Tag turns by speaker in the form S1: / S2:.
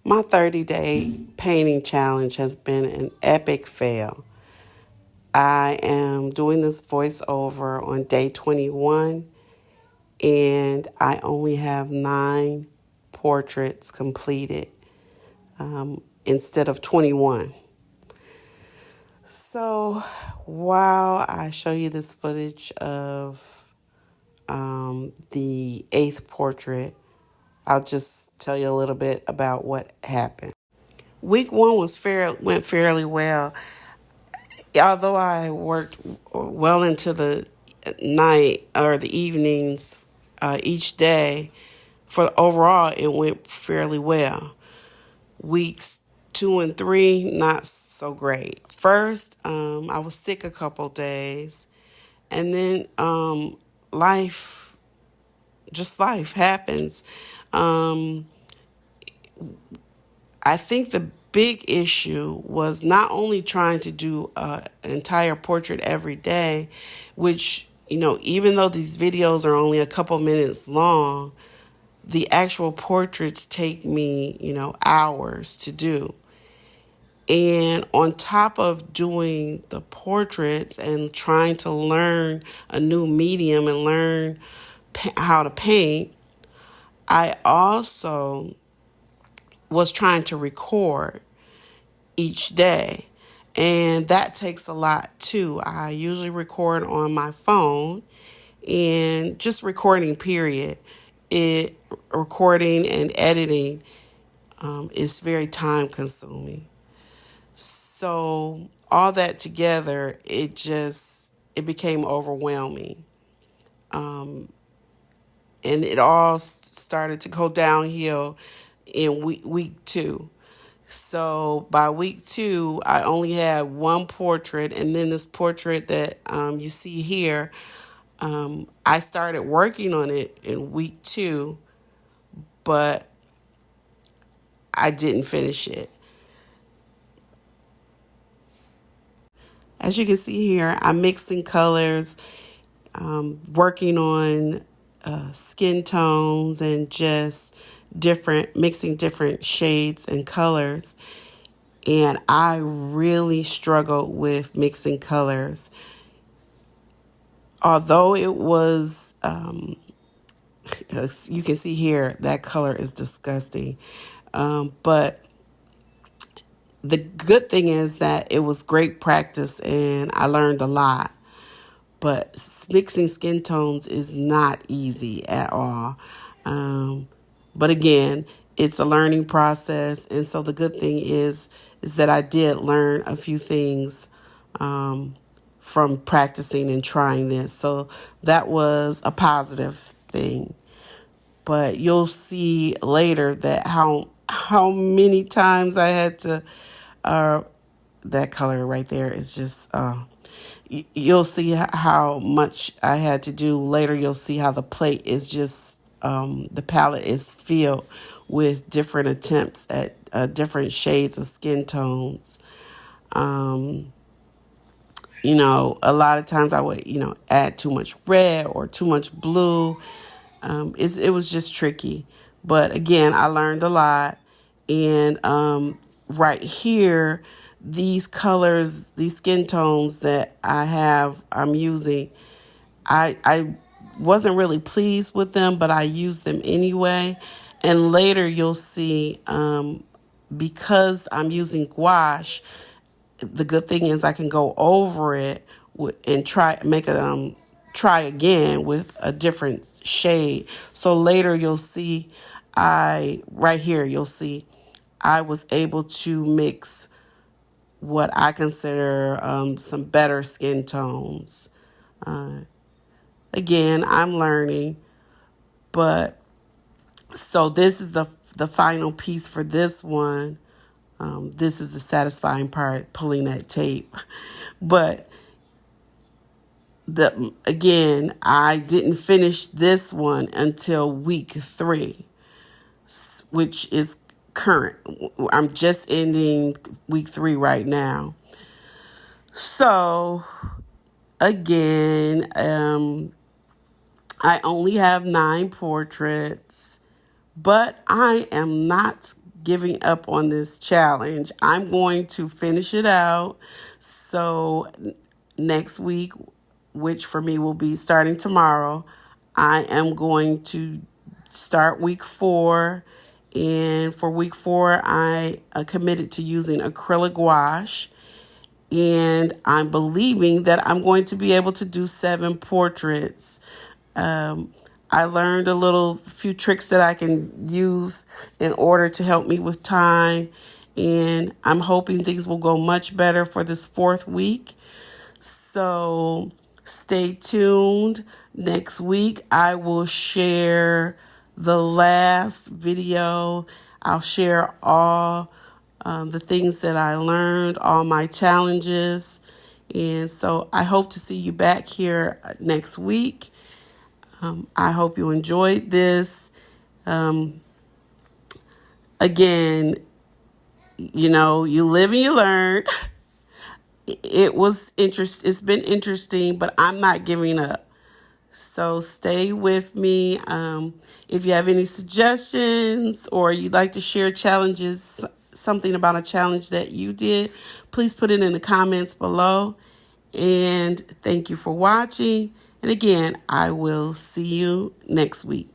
S1: My 30-day painting challenge has been an epic fail. I am doing this voiceover on day 21, and I only have 9 portraits completed instead of 21. So while I show you this footage of the 8th portrait, I'll just tell you a little bit about what happened. Week 1 went fairly well. Although I worked well into the night or the evenings each day, for overall it went fairly well. Weeks 2 and 3, not so great. First, I was sick a couple days, and then life, just life happens. Um, I think the big issue was not only trying to do an entire portrait every day, which, even though these videos are only a couple minutes long, the actual portraits take me, hours to do. And on top of doing the portraits and trying to learn a new medium and learn how to paint, I also was trying to record each day. And that takes a lot too. I usually record on my phone, and just recording, period. Recording and editing is very time consuming. So all that together, it became overwhelming. And it all started to go downhill in week 2. So by week 2, I only had 1 portrait, and then this portrait that you see here, I started working on it in week 2, but I didn't finish it. As you can see here, I'm mixing colors, working on skin tones and just mixing different shades and colors. And I really struggled with mixing colors. Although it was, you can see here, that color is disgusting. But the good thing is that it was great practice and I learned a lot. But mixing skin tones is not easy at all. But again, it's a learning process. And so the good thing is that I did learn a few things from practicing and trying this. So that was a positive thing. But you'll see later that how many times I had to, that color right there is just, you'll see how much I had to do later. You'll see how the plate is just, the palette is filled with different attempts at different shades of skin tones. A lot of times I would, add too much red or too much blue. It was just tricky. But again, I learned a lot. And right here, these colors, these skin tones that I'm using, I wasn't really pleased with them, but I used them anyway. And later you'll see, because I'm using gouache, the good thing is I can go over it and try again with a different shade. So later you'll see, right here you'll see I was able to mix what I consider some better skin tones. Again, I'm learning, but so this is the final piece for this one. This is the satisfying part, pulling that tape. But again, I didn't finish this one until week 3, which is current. I'm just ending week 3 right now. So again, I only have 9 portraits, but I am not giving up on this challenge. I'm going to finish it out. So next week, which for me will be starting tomorrow, I am going to start week 4. And for week 4, I committed to using acrylic gouache. And I'm believing that I'm going to be able to do 7 portraits. Um, I learned a few tricks that I can use in order to help me with time. And I'm hoping things will go much better for this 4th week. So stay tuned. Next week, I will share the last video. I'll share all the things that I learned, all my challenges. And so I hope to see you back here next week. I hope you enjoyed this. Again, you live and you learn. It's been interesting, but I'm not giving up. So stay with me. If you have any suggestions or you'd like to share challenges, something about a challenge that you did, please put it in the comments below. And thank you for watching. And again, I will see you next week.